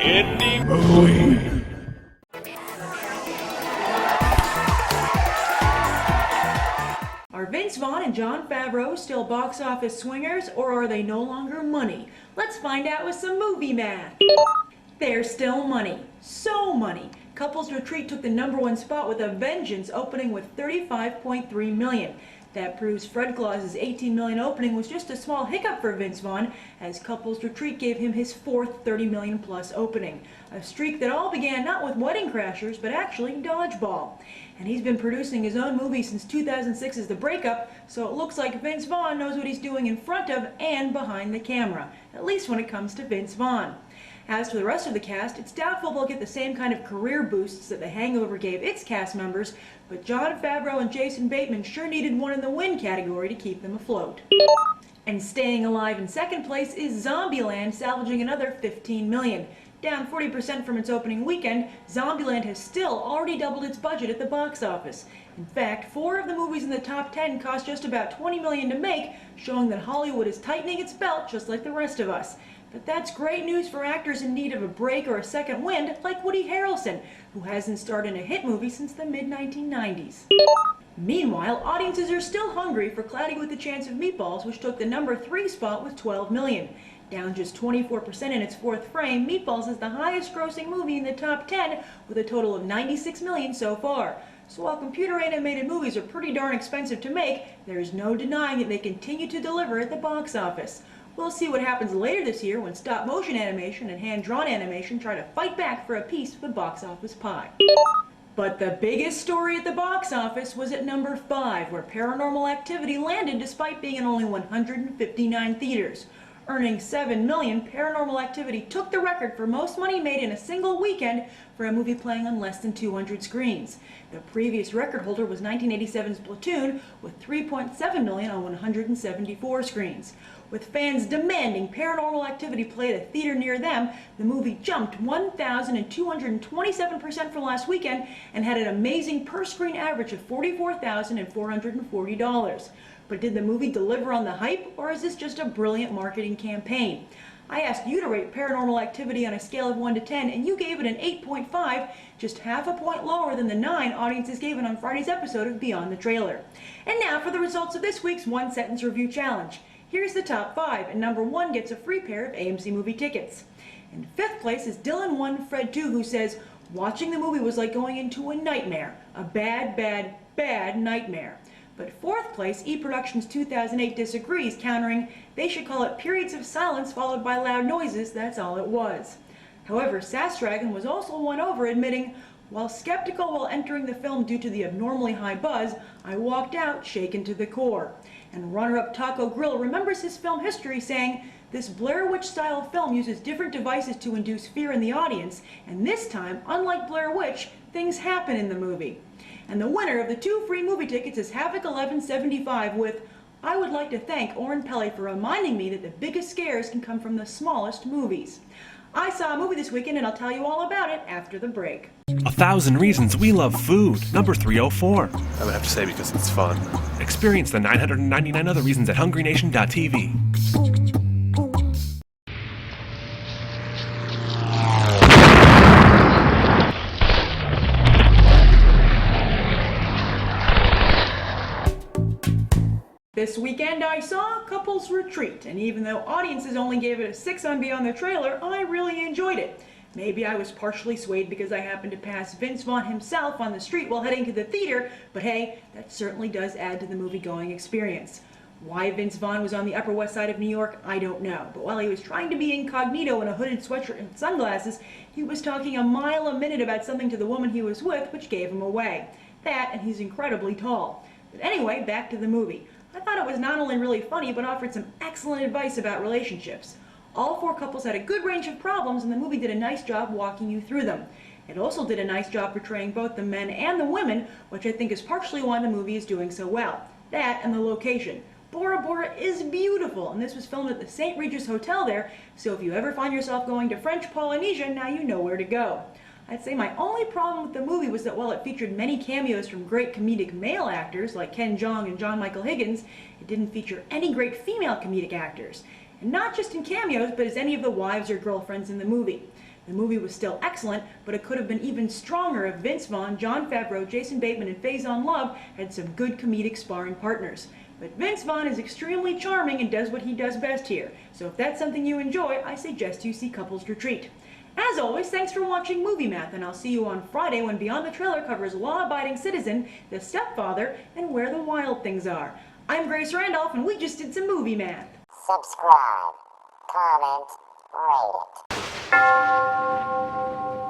Indie Movie. Are Vince Vaughn and Jon Favreau still box office swingers, or are they no longer money? Let's find out with some movie math. They're still money. So money. Couples Retreat took the #1 spot with a vengeance, opening with $35.3 million. That proves Fred Claus's $18 million opening was just a small hiccup for Vince Vaughn, as Couples Retreat gave him his fourth $30 million plus opening. A streak that all began not with Wedding Crashers, but actually Dodgeball. And he's been producing his own movie since 2006's The Breakup, so it looks like Vince Vaughn knows what he's doing in front of and behind the camera, at least when it comes to Vince Vaughn. As for the rest of the cast, it's doubtful they'll get the same kind of career boosts that The Hangover gave its cast members, but Jon Favreau and Jason Bateman sure needed one in the win category to keep them afloat. And staying alive in second place is Zombieland, salvaging another $15 million. Down 40% from its opening weekend, Zombieland has still already doubled its budget at the box office. In fact, 4 of the movies in the top 10 cost just about $20 million to make, showing that Hollywood is tightening its belt just like the rest of us. But that's great news for actors in need of a break or a second wind, like Woody Harrelson, who hasn't starred in a hit movie since the mid-1990s. Meanwhile, audiences are still hungry for Cloudy with a Chance of Meatballs, which took the #3 spot with $12 million. Down just 24% in its fourth frame, Meatballs is the highest grossing movie in the top 10 with a total of $96 million so far. So while computer animated movies are pretty darn expensive to make, there is no denying that they continue to deliver at the box office. We'll see what happens later this year when stop motion animation and hand-drawn animation try to fight back for a piece of the box office pie. But the biggest story at the box office was at #5, where Paranormal Activity landed despite being in only 159 theaters. Earning $7 million, Paranormal Activity took the record for most money made in a single weekend for a movie playing on less than 200 screens. The previous record holder was 1987's Platoon, with $3.7 million on 174 screens. With fans demanding Paranormal Activity play at a theater near them, the movie jumped 1,227% from last weekend and had an amazing per-screen average of $44,440. But did the movie deliver on the hype, or is this just a brilliant marketing campaign? I asked you to rate Paranormal Activity on a scale of 1 to 10, and you gave it an 8.5, just half a point lower than the 9 audiences gave it on Friday's episode of Beyond the Trailer. And now for the results of this week's one-sentence review challenge. Here's the top 5, and #1 gets a free pair of AMC movie tickets. In 5th place is Dylan1 Fred 2, who says, watching the movie was like going into a nightmare. A bad, bad, bad nightmare. But 4th place, eProductions 2008 disagrees, countering, they should call it periods of silence followed by loud noises, that's all it was. However, Sass Dragon was also won over, admitting, while skeptical while entering the film due to the abnormally high buzz, I walked out shaken to the core. And runner-up Taco Grill remembers his film history, saying, this Blair Witch-style film uses different devices to induce fear in the audience, and this time, unlike Blair Witch, things happen in the movie. And the winner of the 2 free movie tickets is Havoc1175 with, I would like to thank Oren Peli for reminding me that the biggest scares can come from the smallest movies. I saw a movie this weekend and I'll tell you all about it after the break. 1,000 reasons we love food. Number 304. I would have to say because it's fun. Experience the 999 other reasons at hungrynation.tv. This weekend I saw Couples Retreat, and even though audiences only gave it a 6 on Beyond the Trailer, I really enjoyed it. Maybe I was partially swayed because I happened to pass Vince Vaughn himself on the street while heading to the theater, but hey, that certainly does add to the movie-going experience. Why Vince Vaughn was on the Upper West Side of New York, I don't know, but while he was trying to be incognito in a hooded sweatshirt and sunglasses, he was talking a mile a minute about something to the woman he was with, which gave him away. That, and he's incredibly tall. But anyway, back to the movie. I thought it was not only really funny, but offered some excellent advice about relationships. All 4 couples had a good range of problems, and the movie did a nice job walking you through them. It also did a nice job portraying both the men and the women, which I think is partially why the movie is doing so well. That and the location. Bora Bora is beautiful, and this was filmed at the St. Regis Hotel there, so if you ever find yourself going to French Polynesia, now you know where to go. I'd say my only problem with the movie was that while it featured many cameos from great comedic male actors like Ken Jeong and John Michael Higgins, it didn't feature any great female comedic actors. and not just in cameos, but as any of the wives or girlfriends in the movie. The movie was still excellent, but it could have been even stronger if Vince Vaughn, Jon Favreau, Jason Bateman, and Faison Love had some good comedic sparring partners. But Vince Vaughn is extremely charming and does what he does best here, so if that's something you enjoy, I suggest you see Couples Retreat. As always, thanks for watching Movie Math, and I'll see you on Friday when Beyond the Trailer covers Law-Abiding Citizen, The Stepfather, and Where the Wild Things Are. I'm Grace Randolph, and we just did some Movie Math. Subscribe, comment, rate it.